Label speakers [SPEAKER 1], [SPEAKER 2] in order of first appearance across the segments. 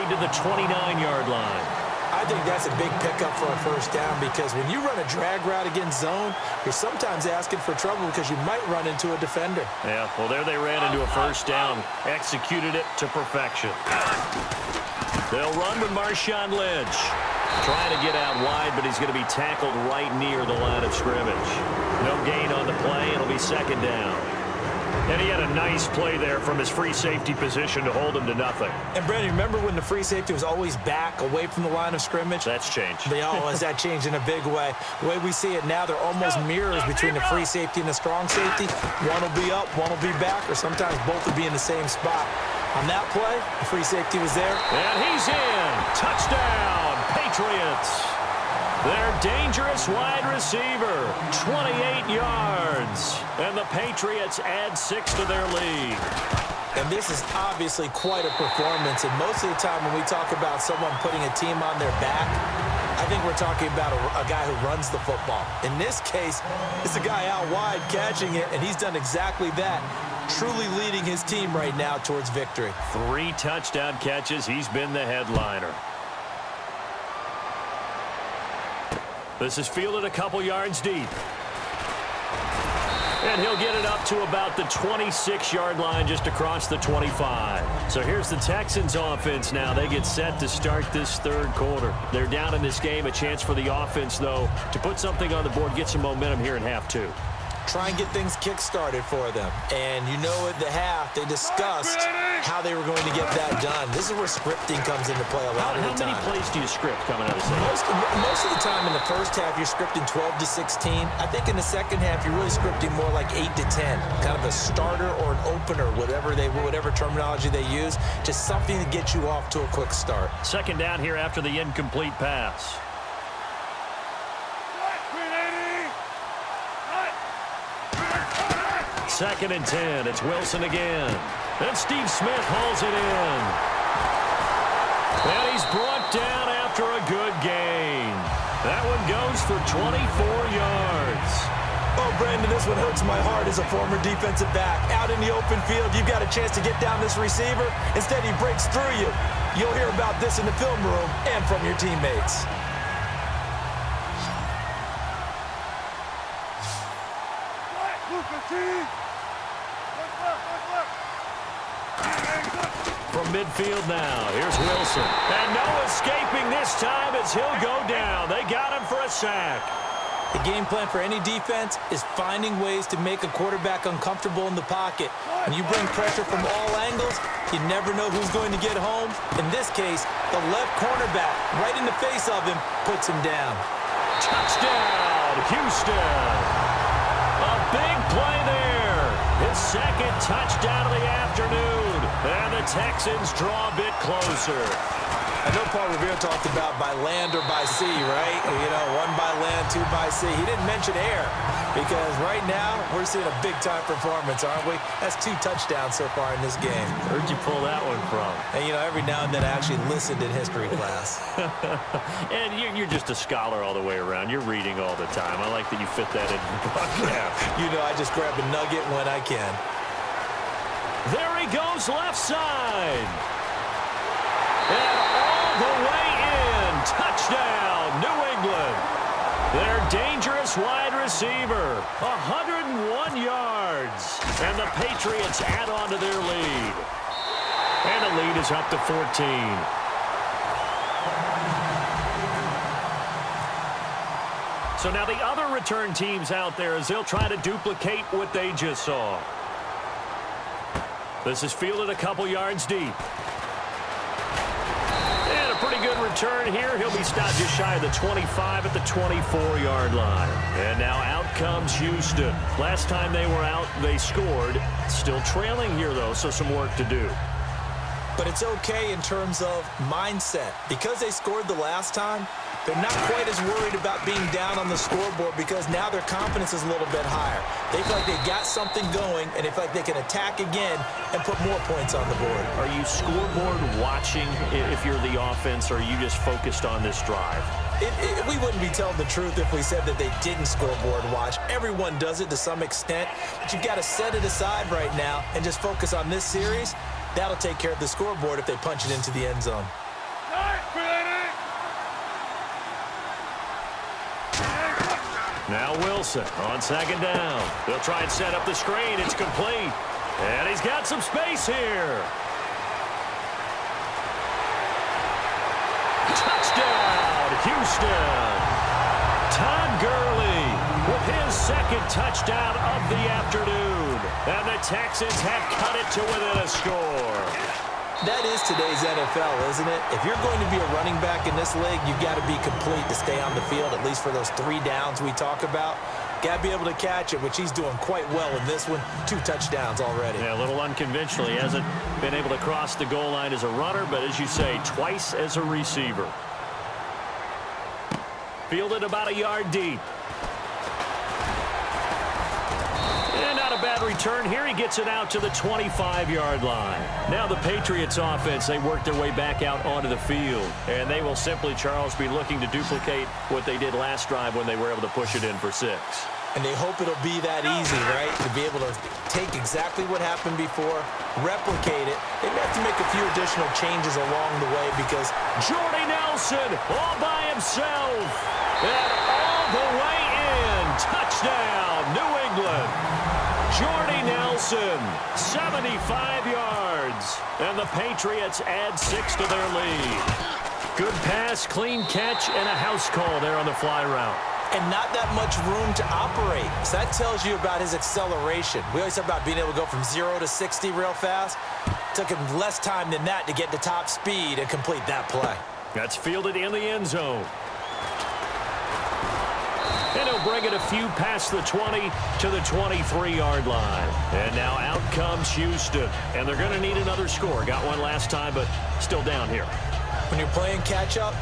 [SPEAKER 1] to the 29-yard line.
[SPEAKER 2] I think that's a big pickup for a first down because when you run a drag route against zone, you're sometimes asking for trouble because you might run into a defender.
[SPEAKER 1] Yeah, well, there they ran into a first down. Executed it to perfection. They'll run with Marshawn Lynch. Trying to get out wide, but he's going to be tackled right near the line of scrimmage. No gain on the play. It'll be second down. And he had a nice play there from his free safety position to hold him to nothing.
[SPEAKER 2] And, Brandon, remember when the free safety was always back away from the line of scrimmage?
[SPEAKER 1] That's changed.
[SPEAKER 2] Has that changed in a big way? The way we see it now, they're almost mirrors between the free safety and the strong safety. One will be up, one will be back, or sometimes both will be in the same spot. On that play, the free safety was there.
[SPEAKER 1] And he's in. Touchdown, Patriots. Their dangerous wide receiver, 28 yards. And the Patriots add 6 to their lead.
[SPEAKER 2] And this is obviously quite a performance. And most of the time when we talk about someone putting a team on their back, I think we're talking about a guy who runs the football. In this case, it's a guy out wide catching it, and he's done exactly that. Truly leading his team right now towards victory.
[SPEAKER 1] 3 touchdown catches. He's been the headliner. This is fielded a couple yards deep. And he'll get it up to about the 26-yard line just across the 25. So here's the Texans offense now. They get set to start this third quarter. They're down in this game. A chance for the offense, though, to put something on the board, get some momentum here in half 2.
[SPEAKER 2] Try and get things kick-started for them. And you know at the half, they discussed how they were going to get that done. This is where scripting comes into play a lot of the time.
[SPEAKER 1] How many plays do you script coming out of the
[SPEAKER 2] Most of the time in the first half, you're scripting 12 to 16. I think in the second half, you're really scripting more like 8 to 10. Kind of a starter or an opener, whatever terminology they use. Just something to get you off to a quick start.
[SPEAKER 1] Second down here after the incomplete pass. Second and 10. It's Wilson again. And Steve Smith hauls it in. And he's brought down after a good gain. That one goes for 24 yards.
[SPEAKER 2] Oh, Brandon, this one hurts my heart as a former defensive back. Out in the open field, you've got a chance to get down this receiver. Instead, he breaks through you. You'll hear about this in the film room and from your teammates.
[SPEAKER 1] From midfield now, here's Wilson. And no escaping this time as he'll go down. They got him for a sack.
[SPEAKER 2] The game plan for any defense is finding ways to make a quarterback uncomfortable in the pocket. When you bring pressure from all angles, you never know who's going to get home. In this case, the left cornerback, right in the face of him, puts him down.
[SPEAKER 1] Touchdown, Houston. A big play there. His second touchdown of the afternoon. And the Texans draw a bit closer.
[SPEAKER 2] I know Paul Revere talked about by land or by sea, right? You know, 1 by land, 2 by sea. He didn't mention air because right now we're seeing a big-time performance, aren't we? That's 2 touchdowns so far in this game.
[SPEAKER 1] Where'd you pull that one from?
[SPEAKER 2] And, you know, every now and then I actually listened in history class.
[SPEAKER 1] And you're just a scholar all the way around. You're reading all the time. I like that you fit that in your podcast.
[SPEAKER 2] You know, I just grab a nugget when I can.
[SPEAKER 1] There he goes left side. And all the way in. Touchdown, New England. Their dangerous wide receiver. 101 yards. And the Patriots add on to their lead. And the lead is up to 14. So now the other return teams out there as they'll try to duplicate what they just saw. This is fielded a couple yards deep. And a pretty good return here. He'll be stopped just shy of the 25 at the 24-yard line. And now out comes Houston. Last time they were out, they scored. Still trailing here, though, so some work to do.
[SPEAKER 2] But it's okay in terms of mindset. Because they scored the last time, they're not quite as worried about being down on the scoreboard because now their confidence is a little bit higher. They feel like they got something going, and they feel like they can attack again and put more points on the board.
[SPEAKER 1] Are you scoreboard watching if you're the offense, or are you just focused on this drive?
[SPEAKER 2] We wouldn't be telling the truth if we said that they didn't scoreboard watch. Everyone does it to some extent, but you've got to set it aside right now and just focus on this series. That'll take care of the scoreboard if they punch it into the end zone.
[SPEAKER 1] Now Wilson on second down. They'll try and set up the screen. It's complete. And he's got some space here. Touchdown, Houston. Todd Gurley with his second touchdown of the afternoon. And the Texans have cut it to within a score.
[SPEAKER 2] That is today's NFL, isn't it? If you're going to be a running back in this league, you've got to be complete to stay on the field, at least for those 3 downs we talk about. Got to be able to catch it, which he's doing quite well in this one. 2 touchdowns already.
[SPEAKER 1] Yeah, a little unconventional. He hasn't been able to cross the goal line as a runner, but as you say, twice as a receiver. Fielded about a yard deep. And not a bad return here. He gets it out to the 25-yard line. Now the Patriots offense, they work their way back out onto the field. And they will simply, Charles, be looking to duplicate what they did last drive when they were able to push it in for 6.
[SPEAKER 2] And they hope it'll be that easy, right? To be able to take exactly what happened before, replicate it. They may have to make a few additional changes along the way because
[SPEAKER 1] Jordy Nelson all by himself. And all the way in. Touchdown, New England. Jordy Nelson, 75 yards. And the Patriots add 6 to their lead. Good pass, clean catch, and a house call there on the fly route.
[SPEAKER 2] And not that much room to operate. So that tells you about his acceleration. We always talk about being able to go from 0 to 60 real fast. Took him less time than that to get to top speed and complete that play.
[SPEAKER 1] That's fielded in the end zone. And he'll bring it a few past the 20 to the 23-yard line. And now out comes Houston. And they're going to need another score. Got one last time, but still down here.
[SPEAKER 2] When you're playing catch-up,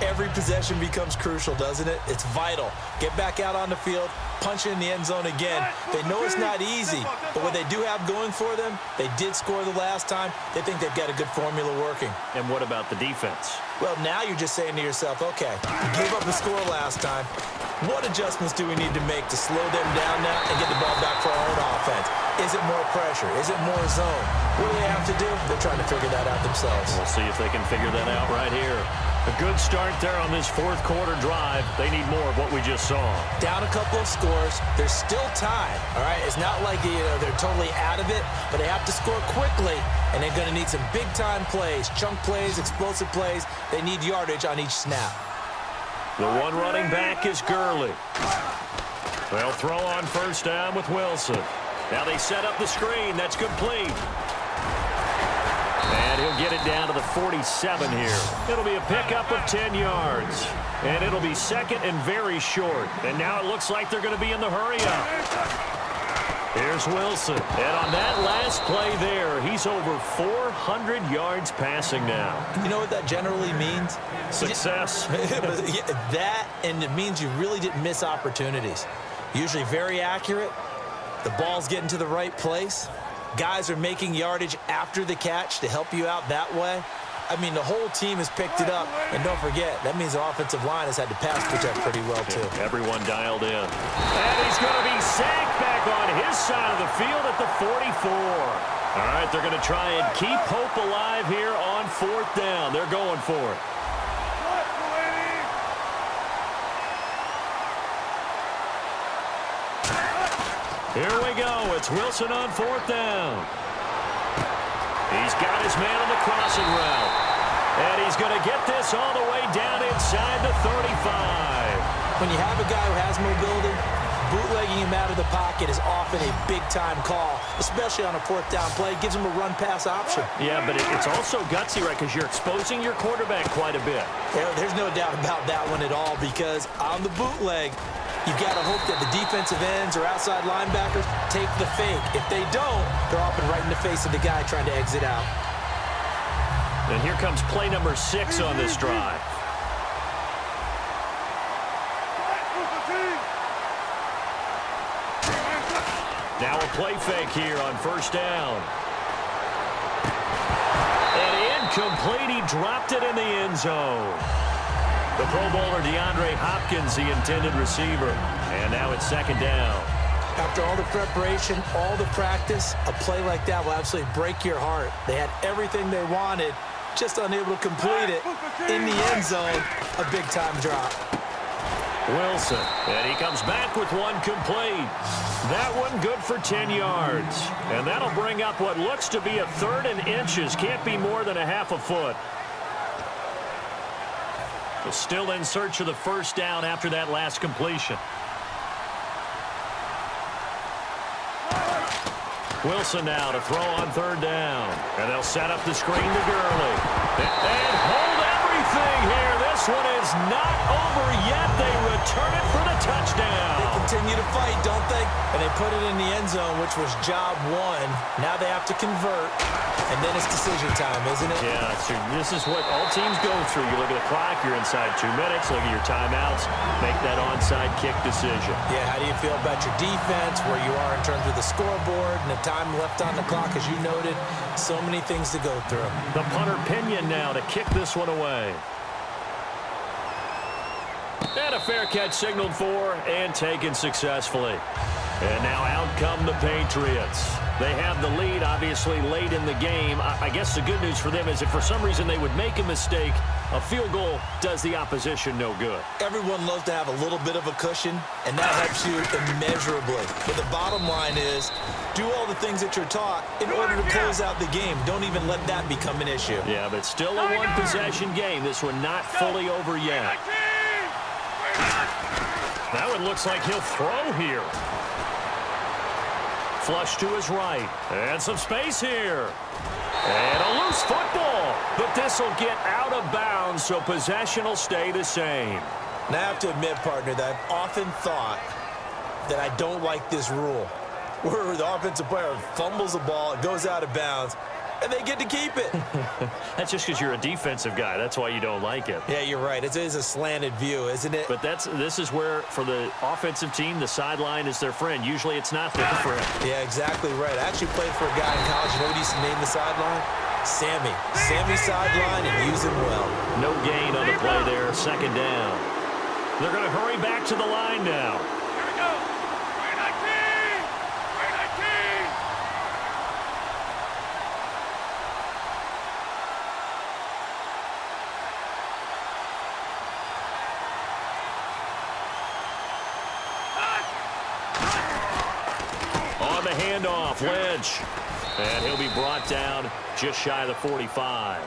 [SPEAKER 2] every possession becomes crucial, doesn't it? It's vital. Get back out on the field, punch it in the end zone again. They know it's not easy, but what they do have going for them, they did score the last time. They think they've got a good formula working.
[SPEAKER 1] And what about the defense?
[SPEAKER 2] Well, now you're just saying to yourself, okay, we gave up a score last time. What adjustments do we need to make to slow them down now and get the ball back for our own offense? Is it more pressure? Is it more zone? What do they have to do? They're trying to figure that out themselves.
[SPEAKER 1] We'll see if they can figure that out right here. A good start there on this fourth quarter drive. They need more of what we just saw.
[SPEAKER 2] Down a couple of scores. There's still time, all right? It's not like they're totally out of it, but they have to score quickly, and they're going to need some big-time plays, chunk plays, explosive plays. They need yardage on each snap.
[SPEAKER 1] The one running back is Gurley. They'll throw on first down with Wilson. Now they set up the screen. That's complete. And he'll get it down to the 47 here. It'll be a pickup of 10 yards. And it'll be second and very short. And now it looks like they're going to be in the hurry-up. Here's Wilson. And on that last play there, he's over 400 yards passing now.
[SPEAKER 2] You know what that generally means?
[SPEAKER 1] Success.
[SPEAKER 2] That, and it means you really didn't miss opportunities. Usually very accurate. The ball's getting to the right place. Guys are making yardage after the catch to help you out that way. I mean, the whole team has picked it up. And don't forget, that means the offensive line has had to pass protect pretty well, too.
[SPEAKER 1] Yeah, everyone dialed in. And he's going to be sacked back on his side of the field at the 44. All right, they're going to try and keep hope alive here on fourth down. They're going for it. Here we go. It's Wilson on fourth down. He's got his man on the crossing route. And he's going to get this all the way down inside the 35.
[SPEAKER 2] When you have a guy who has mobility, bootlegging him out of the pocket is often a big-time call, especially on a fourth down play. It gives him a run-pass option.
[SPEAKER 1] Yeah, but it's also gutsy, right, because you're exposing your quarterback quite a bit.
[SPEAKER 2] Yeah, there's no doubt about that one at all, because on the bootleg, you've got to hope that the defensive ends or outside linebackers take the fake. If they don't, they're often right in the face of the guy trying to exit out.
[SPEAKER 1] And here comes play number 6 on this drive. Now a play fake here on first down. And incomplete. He dropped it in the end zone. The Pro Bowler DeAndre Hopkins, the intended receiver. And now it's second down.
[SPEAKER 2] After all the preparation, all the practice, a play like that will absolutely break your heart. They had everything they wanted, just unable to complete it. In the end zone, a big-time drop.
[SPEAKER 1] Wilson, and he comes back with one complete. That one good for 10 yards. And that'll bring up what looks to be a 3rd and inches. Can't be more than a half a foot. But still in search of the first down after that last completion. Wilson now to throw on 3rd down. And they'll set up the screen to Gurley. And hold everything here. This one is not over yet. They return it for the touchdown.
[SPEAKER 2] They continue to fight, don't they? And they put it in the end zone, which was job 1. Now they have to convert. And then it's decision time, isn't it?
[SPEAKER 1] Yeah, so this is what all teams go through. You look at the clock, you're inside 2 minutes. Look at your timeouts. Make that onside kick decision.
[SPEAKER 2] Yeah, how do you feel about your defense, where you are in terms of the scoreboard, and the time left on the clock, as you noted? So many things to go through.
[SPEAKER 1] The punter Pinion now to kick this one away. And a fair catch signaled for and taken successfully. And now out come the Patriots. They have the lead, obviously, late in the game. I guess the good news for them is if for some reason they would make a mistake, a field goal does the opposition no good.
[SPEAKER 2] Everyone loves to have a little bit of a cushion, and that helps you immeasurably. But the bottom line is, do all the things that you're taught in order to close out the game. Don't even let that become an issue.
[SPEAKER 1] Yeah, but still a one-possession game. This one not fully over yet. That one looks like he'll throw here. Flush to his right. And some space here. And a loose football. But this will get out of bounds, so possession will stay the same.
[SPEAKER 2] Now, I have to admit, partner, that I've often thought that I don't like this rule, where the offensive player fumbles the ball, it goes out of bounds, and they get to keep it.
[SPEAKER 1] That's just because you're a defensive guy. That's why you don't like it.
[SPEAKER 2] Yeah, you're right. It is a slanted view, isn't it?
[SPEAKER 1] But this is where, for the offensive team, the sideline is their friend. Usually it's not their friend.
[SPEAKER 2] Yeah, exactly right. I actually played for a guy in college. You know what he used to name the sideline? Sammy. Sammy sideline, and use him well.
[SPEAKER 1] No gain on the play there. 2nd down. They're going to hurry back to the line now.
[SPEAKER 3] Here we go. 319. 319.
[SPEAKER 1] On the handoff, Lynch. And he'll be brought down just shy of the 45.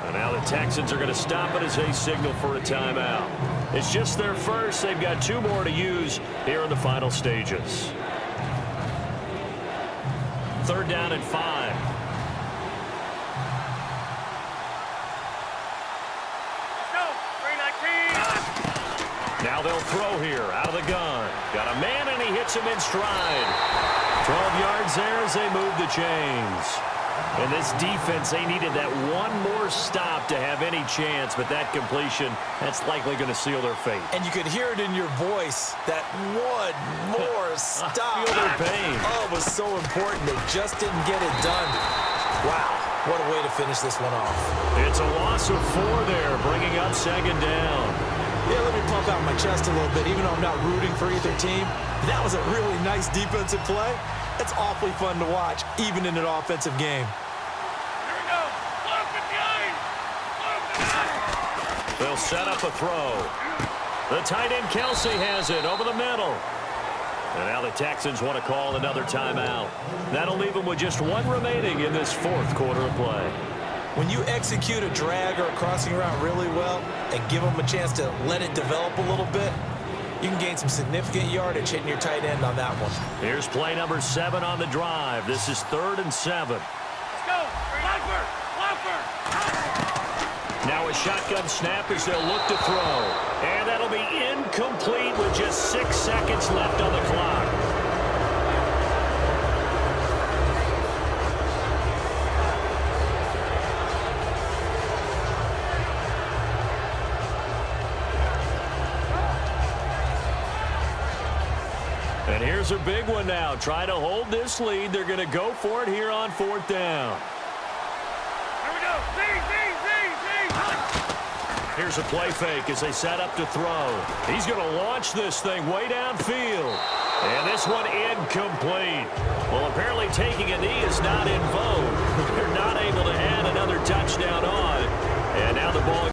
[SPEAKER 1] And now the Texans are going to stop it as they signal for a timeout. It's just their first. They've got 2 more to use here in the final stages. 3rd down and 5.
[SPEAKER 3] Let's go. 319.
[SPEAKER 1] Now they'll throw here out of the gun. Got a man, and he hits him in stride. 12 yards there as they move the chains. And this defense, they needed that one more stop to have any chance, but that completion, that's likely going to seal their fate.
[SPEAKER 2] And you could hear it in your voice, that one more stop.
[SPEAKER 1] I feel their pain.
[SPEAKER 2] Oh, it was so important. They just didn't get it done. Wow, what a way to finish this one off.
[SPEAKER 1] It's a loss of 4 there, bringing up 2nd down.
[SPEAKER 2] Yeah, let me pump out my chest a little bit. Even though I'm not rooting for either team, that was a really nice defensive play. It's awfully fun to watch, even in an offensive game.
[SPEAKER 3] Here we go. Close it behind. Close it.
[SPEAKER 1] They'll set up a throw. The tight end Kelsey has it over the middle. And now the Texans want to call another timeout. That'll leave them with just 1 remaining in this 4th quarter of play.
[SPEAKER 2] When you execute a drag or a crossing route really well and give them a chance to let it develop a little bit, you can gain some significant yardage hitting your tight end on that one.
[SPEAKER 1] Here's play number 7 on the drive. This is 3rd and 7.
[SPEAKER 3] Let's go. Locker. Locker.
[SPEAKER 1] Now a shotgun snap as they'll look to throw. And that'll be incomplete with just 6 seconds left on the clock. And here's a big one now. Try to hold this lead. They're going to go for it here on 4th down.
[SPEAKER 3] Here we go. Z.
[SPEAKER 1] Here's a play fake as they set up to throw. He's going to launch this thing way downfield. And this one incomplete. Well, apparently taking a knee is not in vogue. They're not able to add another touchdown on. And now the ball